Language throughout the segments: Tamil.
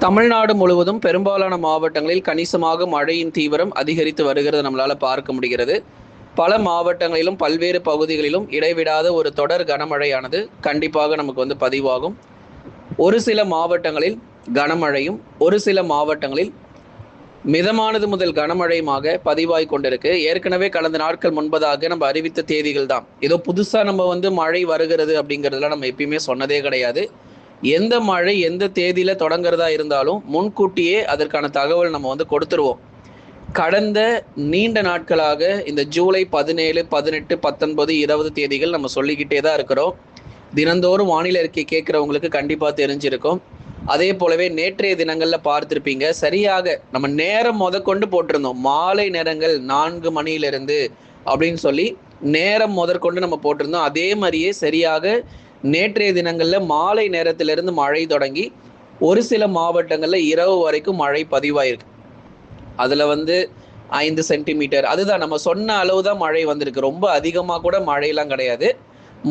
தமிழ்நாடு முழுவதும் பெரும்பாலான மாவட்டங்களில் கணிசமாக மழையின் தீவிரம் அதிகரித்து வருகிறது நம்மளால பார்க்க முடிகிறது. பல மாவட்டங்களிலும் பல்வேறு பகுதிகளிலும் இடைவிடாத ஒரு தொடர் கனமழையானது கண்டிப்பாக நமக்கு பதிவாகும். ஒரு சில மாவட்டங்களில் கனமழையும் ஒரு சில மாவட்டங்களில் மிதமானது முதல் கனமழையுமாக பதிவாய் கொண்டிருக்கு. ஏற்கனவே கடந்த நாட்கள் முன்பதாக நம்ம அறிவித்த தேதிகள் தான். ஏதோ புதுசா நம்ம மழை வருகிறது அப்படிங்கிறதுலாம் நம்ம எப்பயுமே சொன்னதே கிடையாது. எந்த மழை எந்த தேதியில தொடங்குறதா இருந்தாலும் முன்கூட்டியே அதற்கான தகவல் நம்ம கொடுத்துருவோம். கடந்த நீண்ட நாட்களாக இந்த ஜூலை 17, 18, 19, 20 தேதிகள் நம்ம சொல்லிக்கிட்டே தான் இருக்கிறோம். தினந்தோறும் வானிலை அறிக்கை கேட்குறவங்களுக்கு கண்டிப்பாக தெரிஞ்சிருக்கும். அதே போலவே நேற்றைய தினங்களில் பார்த்துருப்பீங்க, சரியாக நம்ம நேரம் முதற்கொண்டு போட்டிருந்தோம். மாலை நேரங்கள் 4 மணியிலிருந்து அப்படின்னு சொல்லி நேரம் முதற்கொண்டு நம்ம போட்டிருந்தோம். அதே மாதிரியே சரியாக நேற்றைய தினங்களில் மாலை நேரத்திலிருந்து மழை தொடங்கி ஒரு சில மாவட்டங்களில் இரவு வரைக்கும் மழை பதிவாயிருக்கு. அதில் 5 சென்டிமீட்டர், அதுதான் நம்ம சொன்ன அளவு தான் மழை வந்திருக்கு. ரொம்ப அதிகமாக கூட மழையெல்லாம் கிடையாது.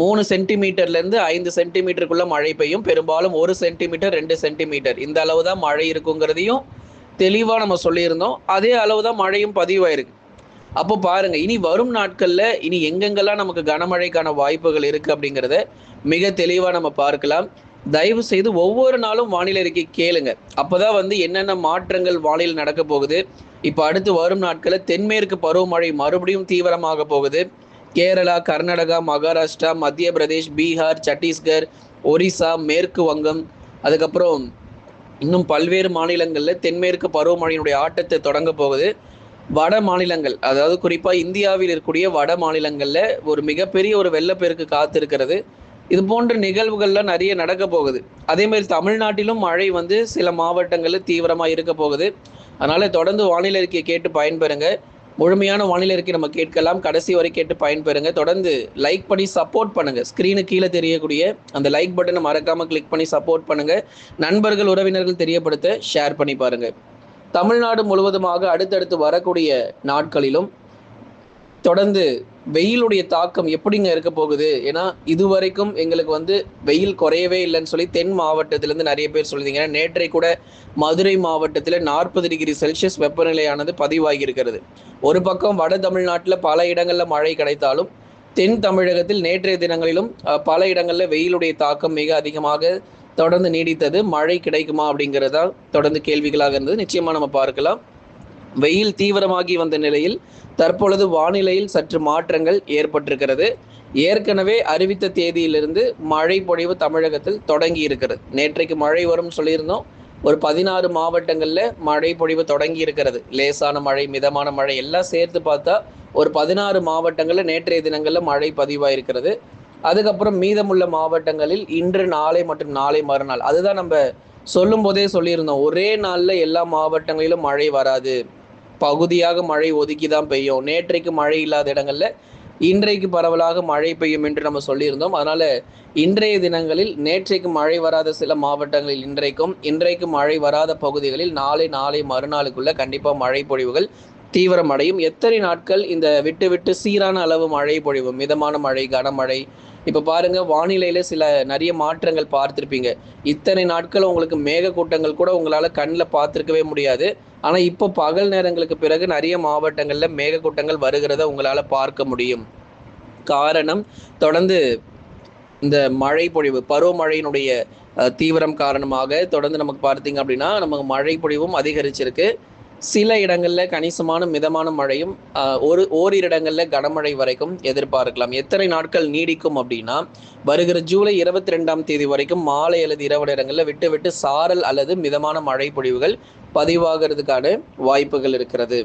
3 சென்டிமீட்டர்லேருந்து 5 சென்டிமீட்டருக்குள்ள மழை பெய்யும். பெரும்பாலும் 1 சென்டிமீட்டர் 2 சென்டிமீட்டர் இந்த அளவு தான் மழை இருக்குங்கிறதையும் தெளிவாக நம்ம சொல்லியிருந்தோம். அதே அளவு தான் மழையும் பதிவாயிருக்கு. அப்போ பாருங்க, இனி வரும் நாட்கள்ல இனி எங்கெங்கெல்லாம் நமக்கு கனமழைக்கான வாய்ப்புகள் இருக்கு அப்படிங்கிறத மிக தெளிவா நம்ம பார்க்கலாம். தயவு செய்து ஒவ்வொரு நாளும் வானிலை அறிக்கை கேளுங்க. அப்பதான் என்னென்ன மாற்றங்கள் வானிலை நடக்க போகுது. இப்ப அடுத்து வரும் நாட்களில் தென்மேற்கு பருவமழை மறுபடியும் தீவிரமாக போகுது. கேரளா, கர்நாடகா, மகாராஷ்டிரா, மத்திய பிரதேஷ், பீகார், சத்தீஸ்கர், ஒரிசா, மேற்கு வங்கம், அதுக்கப்புறம் இன்னும் பல்வேறு மாநிலங்கள்ல தென்மேற்கு பருவமழையினுடைய ஆட்டத்தை தொடங்க போகுது. வட மாநிலங்கள், அதாவது குறிப்பா இந்தியாவில் இருக்கக்கூடிய வட மாநிலங்கள்ல ஒரு மிகப்பெரிய ஒரு வெள்ளப்பெருக்கு காத்திருக்கிறது. இது போன்ற நிகழ்வுகள்லாம் நிறைய நடக்க போகுது. அதே மாதிரி தமிழ்நாட்டிலும் மழை சில மாவட்டங்களில் தீவிரமாக இருக்க போகுது. அதனால தொடர்ந்து வானிலை அறிக்கையை கேட்டு பயன்பெறுங்க. முழுமையான வானிலை அறிக்கை நம்ம கேட்கலாம். கடைசி வரை கேட்டு பயன்பெறுங்க. தொடர்ந்து லைக் பண்ணி சப்போர்ட் பண்ணுங்க. ஸ்க்ரீனு கீழே தெரியக்கூடிய அந்த லைக் பட்டனை மறக்காம கிளிக் பண்ணி சப்போர்ட் பண்ணுங்க. நண்பர்கள், உறவினர்கள் தெரியப்படுத்த ஷேர் பண்ணி பாருங்க. தமிழ்நாடு முழுவதுமாக அடுத்தடுத்து வரக்கூடிய நாட்களிலும் தொடர்ந்து வெயிலுடைய தாக்கம் எப்படிங்க இருக்க போகுது. ஏன்னா இதுவரைக்கும் எங்களுக்கு வெயில் குறையவே இல்லைன்னு சொல்லி தென் மாவட்டத்திலேருந்து நிறைய பேர் சொல்லியிருந்தீங்க. நேற்றை கூட மதுரை மாவட்டத்தில் 40 டிகிரி செல்சியஸ் வெப்பநிலையானது பதிவாகி இருக்கிறது. ஒரு பக்கம் வட தமிழ்நாட்டில் பல இடங்களில் மழை கிடைத்தாலும் தென் தமிழகத்தில் நேற்றைய தினங்களிலும் பல இடங்களில் வெயிலுடைய தாக்கம் மிக அதிகமாக தொடர்ந்து நீடித்தது. மழை கிடைக்குமா அப்படிங்கிறதா தொடர்ந்து கேள்விகளாக இருந்தது. நிச்சயமா நம்ம பார்க்கலாம். வெயில் தீவிரமாகி வந்த நிலையில் தற்பொழுது வானிலையில் சற்று மாற்றங்கள் ஏற்பட்டிருக்கிறது. ஏற்கனவே அறிவித்த தேதியிலிருந்து மழை பொழிவு தமிழகத்தில் தொடங்கி இருக்கிறது. நேற்றைக்கு மழை வரும் சொல்லியிருந்தோம். ஒரு 16 மாவட்டங்கள்ல மழை பொழிவு தொடங்கி இருக்கிறது. லேசான மழை, மிதமான மழை எல்லாம் சேர்த்து பார்த்தா ஒரு 16 மாவட்டங்கள்ல நேற்றைய தினங்கள்ல மழை பதிவாயிருக்கிறது. அதுக்கப்புறம் மீதமுள்ள மாவட்டங்களில் இன்று, நாளை மற்றும் நாளை மறுநாள், அதுதான் நம்ம சொல்லும் போதே சொல்லியிருந்தோம். ஒரே நாள்ல எல்லா மாவட்டங்களிலும் மழை வராது, பகுதியாக மழை ஒதுக்கி தான் பெய்யும். நேற்றைக்கு மழை இல்லாத இடங்கள்ல இன்றைக்கு பரவலாக மழை பெய்யும் என்று நம்ம சொல்லியிருந்தோம். அதனால இன்றைய தினங்களில் நேற்றைக்கு மழை வராத சில மாவட்டங்களில் இன்றைக்கு மழை வராத பகுதிகளில் நாளை மறுநாளுக்குள்ள கண்டிப்பா மழை பொழிவுகள் தீவிரமடையும். எத்தனை நாட்கள் இந்த விட்டு விட்டு சீரான அளவு மழை பொழிவு, மிதமான மழை, கனமழை. இப்ப பாருங்க, வானிலையில நிறைய மாற்றங்கள் பார்த்திருப்பீங்க. இத்தனை நாட்கள் உங்களுக்கு மேகக்கூட்டங்கள் கூட உங்களால கண்ணில் பார்த்துருக்கவே முடியாது. ஆனா இப்போ பகல் நேரங்களுக்கு பிறகு நிறைய மாவட்டங்கள்ல மேகக்கூட்டங்கள் வருகிறத உங்களால பார்க்க முடியும். காரணம், தொடர்ந்து இந்த மழை பொழிவு, பருவமழையினுடைய தீவிரம் காரணமாக தொடர்ந்து நமக்கு பார்த்தீங்க அப்படின்னா நமக்கு மழை பொழிவும் அதிகரிச்சிருக்கு. சில இடங்கள்ல கணிசமான மிதமான மழையும் ஓரிரு இடங்கள்ல கனமழை வரைக்கும் எதிர்பார்க்கலாம். எத்தனை நாட்கள் நீடிக்கும் அப்படின்னா, வருகிற ஜூலை 22ஆம் தேதி வரைக்கும் மாலை அல்லது இரவு நேரங்கள்ல விட்டு விட்டு சாரல் அல்லது மிதமான மழை பொழிவுகள் பதிவாகிறதுக்கான வாய்ப்புகள் இருக்கிறது.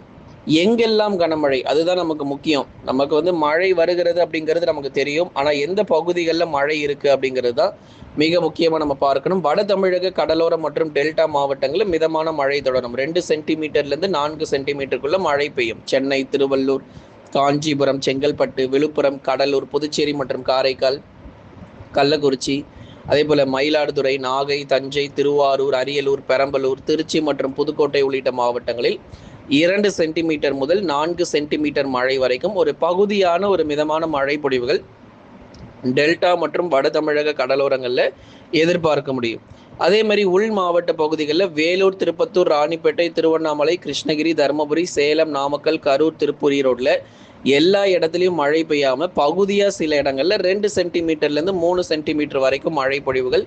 எங்கெல்லாம் கனமழை, அதுதான் நமக்கு முக்கியம். நமக்கு மழை வருகிறது அப்படிங்கிறது நமக்கு தெரியும். ஆனா எந்த பகுதிகளில் மழை இருக்கு அப்படிங்கிறது தான் மிக முக்கியமா நம்ம பார்க்கணும். வட தமிழக கடலோரம் மற்றும் டெல்டா மாவட்டங்களில் மிதமான மழை தொடரும். 2 சென்டிமீட்டர்லேருந்து 4 சென்டிமீட்டருக்குள்ள மழை பெய்யும். சென்னை, திருவள்ளூர், காஞ்சிபுரம், செங்கல்பட்டு, விழுப்புரம், கடலூர், புதுச்சேரி மற்றும் காரைக்கால், கள்ளக்குறிச்சி, அதே போல மயிலாடுதுறை, நாகை, தஞ்சை, திருவாரூர், அரியலூர், பெரம்பலூர், திருச்சி மற்றும் புதுக்கோட்டை உள்ளிட்ட மாவட்டங்களில் 2 சென்டிமீட்டர் முதல் 4 சென்டிமீட்டர் மழை வரைக்கும் ஒரு பகுதியான ஒரு மிதமான மழை பொழிவுகள் டெல்டா மற்றும் வட தமிழக கடலோரங்களில் எதிர்பார்க்க முடியும். அதே மாதிரி உள் மாவட்ட பகுதிகளில் வேலூர், திருப்பத்தூர், ராணிப்பேட்டை, திருவண்ணாமலை, கிருஷ்ணகிரி, தருமபுரி, சேலம், நாமக்கல், கரூர், திருப்பூர், ஈரோட்டில் எல்லா இடத்துலையும் மழை பெய்யாமல் பகுதியாக சில இடங்களில் 2 சென்டிமீட்டர்லேருந்து 3 சென்டிமீட்டர் வரைக்கும் மழை பொழிவுகள்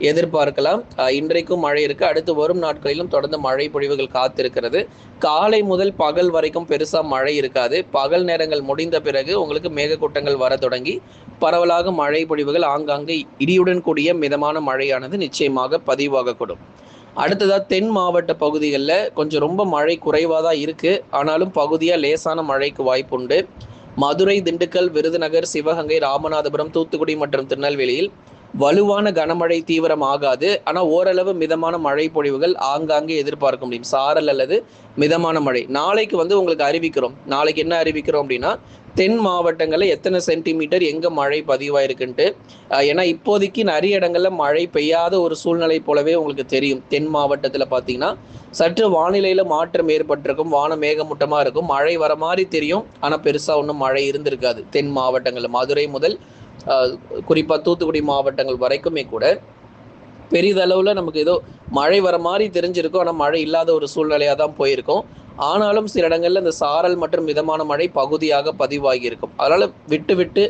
எதிர்பார்க்கலாம். இன்றைக்கும் மழை இருக்கு. அடுத்து வரும் நாட்களிலும் தொடர்ந்து மழை பொழிவுகள் காத்திருக்கிறது. காலை முதல் பகல் வரைக்கும் பெருசா மழை இருக்காது. பகல் நேரங்கள் முடிந்த பிறகு உங்களுக்கு மேகக்கூட்டங்கள் வர தொடங்கி பரவலாக மழை பொழிவுகள் ஆங்காங்கே இடியுடன் கூடிய மிதமான மழையானது நிச்சயமாக பதிவாகக்கூடும். அடுத்ததா தென் மாவட்ட பகுதிகளில் கொஞ்சம் ரொம்ப மழை குறைவாக தான் இருக்கு. ஆனாலும் பகுதியாக லேசான மழைக்கு வாய்ப்புண்டு. மதுரை, திண்டுக்கல், விருதுநகர், சிவகங்கை, ராமநாதபுரம், தூத்துக்குடி மற்றும் திருநெல்வேலியில் வலுவான கனமழை தீவிரம் ஆகாது. ஆனால் ஓரளவு மிதமான மழை பொழிவுகள் ஆங்காங்கே எதிர்பார்க்க முடியும். சாரல் அல்லது மிதமான மழை. நாளைக்கு உங்களுக்கு அறிவிக்கிறோம். நாளைக்கு என்ன அறிவிக்கிறோம் அப்படின்னா, தென் மாவட்டங்களில் எத்தனை சென்டிமீட்டர் எங்கே மழை பதிவாயிருக்குன்ட்டு. ஏன்னா இப்போதைக்கு நிறைய இடங்களில் மழை பெய்யாத ஒரு சூழ்நிலை போலவே உங்களுக்கு தெரியும். தென் மாவட்டத்தில் பார்த்தீங்கன்னா சற்று வானிலையில் மாற்றம் ஏற்பட்டிருக்கும். வானம் மேகமூட்டமாக இருக்கும். மழை வர மாதிரி தெரியும். ஆனால் பெருசாக ஒன்றும் மழை இருந்திருக்காது தென் மாவட்டங்களில். மதுரை முதல் குறிப்பாக தூத்துக்குடி மாவட்டங்கள் வரைக்குமே கூட பெரிதளவில் நமக்கு ஏதோ மழை வர மாதிரி தெரிஞ்சிருக்கும். ஆனால் மழை இல்லாத ஒரு சூழ்நிலையாக தான் போயிருக்கும். ஆனாலும் சில இடங்களில் இந்த சாரல் மற்றும் மிதமான மழை பகுதியாக பதிவாகி இருக்கும். அதனால் விட்டு விட்டு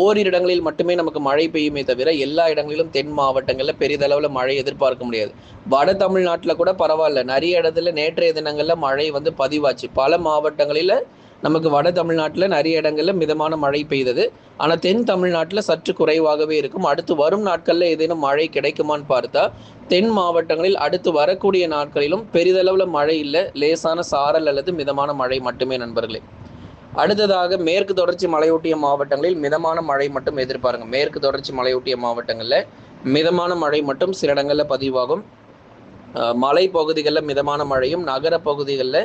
ஓரிரு இடங்களில் மட்டுமே நமக்கு மழை பெய்யுமே தவிர எல்லா இடங்களிலும் தென் மாவட்டங்களில் பெரிதளவில் மழை எதிர்பார்க்க முடியாது. வட தமிழ்நாட்டில் கூட பரவாயில்ல, நிறைய இடத்துல நேற்றைய தினங்களில் மழை பதிவாச்சு. பல மாவட்டங்களில் நமக்கு வட தமிழ்நாட்டில் நிறைய இடங்களில் மிதமான மழை பெய்தது. ஆனால் தென் தமிழ்நாட்டில் சற்று குறைவாகவே இருக்கும். அடுத்து வரும் நாட்களில் ஏதேனும் மழை கிடைக்குமான்னு பார்த்தா தென் மாவட்டங்களில் அடுத்து வரக்கூடிய நாட்களிலும் பெரிதளவில் மழை இல்லை. லேசான சாரல் அல்லது மிதமான மழை மட்டுமே நண்பர்களே. அடுத்ததாக மேற்கு தொடர்ச்சி மலையொட்டிய மாவட்டங்களில் மிதமான மழை மட்டும் எதிர்பாருங்க. மேற்கு தொடர்ச்சி மலையொட்டிய மாவட்டங்களில் மிதமான மழை மட்டும் சில இடங்களில் பதிவாகும். மலை பகுதிகளில் மிதமான மழையும், நகர பகுதிகளில்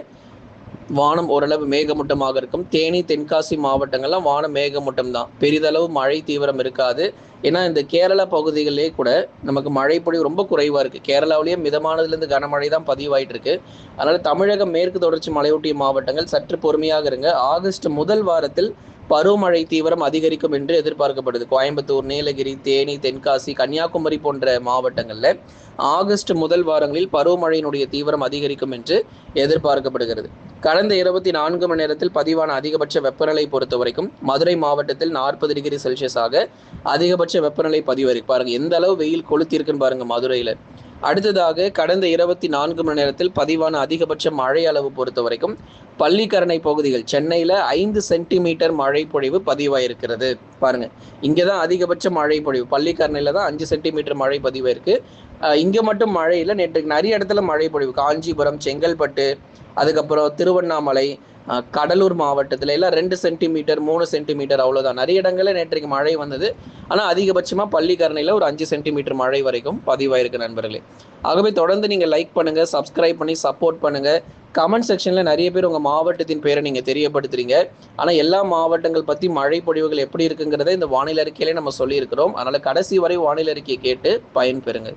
வானம் ஓரளவு மேகமூட்டமாக இருக்கும். தேனி, தென்காசி மாவட்டங்கள்லாம் வானம் மேகமூட்டம் தான். பெரிதளவு மழை தீவிரம் இருக்காது. ஏன்னா இந்த கேரளா பகுதிகளிலே கூட நமக்கு மழை பொழிவு ரொம்ப குறைவாக இருக்குது. கேரளாவிலேயே மிதமானதுலேருந்து கனமழை தான் பதிவாயிட்டு இருக்கு. அதனால் தமிழகம் மேற்கு தொடர்ச்சி மலையொட்டிய மாவட்டங்கள் சற்று பொறுமையாக இருங்க. ஆகஸ்ட் முதல் வாரத்தில் பருவமழை தீவிரம் அதிகரிக்கும் என்று எதிர்பார்க்கப்படுது. கோயம்புத்தூர், நீலகிரி, தேனி, தென்காசி, கன்னியாகுமரி போன்ற மாவட்டங்களில் ஆகஸ்ட் முதல் வாரங்களில் பருவமழையினுடைய தீவிரம் அதிகரிக்கும் என்று எதிர்பார்க்கப்படுகிறது. கடந்த 24 மணி நேரத்தில் பதிவான அதிகபட்ச வெப்பநிலை பொறுத்த வரைக்கும் மதுரை மாவட்டத்தில் 40 டிகிரி செல்சியஸாக அதிகபட்ச வெப்பநிலை பதிவாயிருக்கு. பாருங்க எந்த அளவு வெயில் கொளுத்திருக்குன்னு பாருங்க மதுரையில். அடுத்ததாக கடந்த 24 மணி நேரத்தில் பதிவான அதிகபட்ச மழை அளவு பொறுத்த வரைக்கும் பள்ளிக்கரணை பகுதிகள் சென்னையில் 5 சென்டிமீட்டர் மழை பொழிவு பதிவாயிருக்கிறது. பாருங்க இங்கே தான் அதிகபட்ச மழை பொழிவு. பள்ளிக்கரணையில் தான் 5 சென்டிமீட்டர் மழை பதிவாயிருக்கு. இங்கே மட்டும் மழை இல்லை, நேற்று நிறைய இடத்துல மழை பொழிவு. காஞ்சிபுரம், செங்கல்பட்டு, அதுக்கப்புறம் திருவண்ணாமலை, கடலூர் மாவட்டத்தில் எல்லாம் 2 சென்டிமீட்டர் 3 சென்டிமீட்டர் அவ்வளோதான். நிறைய இடங்களில் நேற்றைக்கு மழை வந்தது. ஆனால் அதிகபட்சமாக பள்ளிக்கரணையில் ஒரு 5 சென்டிமீட்டர் மழை வரைக்கும் பதிவாயிருக்கு நண்பர்களே. ஆகவே தொடர்ந்து நீங்கள் லைக் பண்ணுங்கள், சப்ஸ்கிரைப் பண்ணி சப்போர்ட் பண்ணுங்கள். கமெண்ட் செக்ஷனில் நிறைய பேர் உங்கள் மாவட்டத்தின் பேரை நீங்கள் தெரியப்படுத்துறீங்க. ஆனால் எல்லா மாவட்டங்கள் பற்றி மழை பொழிவுகள் எப்படி இருக்குங்கிறத இந்த வானிலை அறிக்கையிலே நம்ம சொல்லியிருக்கிறோம். அதனால் கடைசி வரை வானிலை அறிக்கையை கேட்டு பயன்பெறுங்க.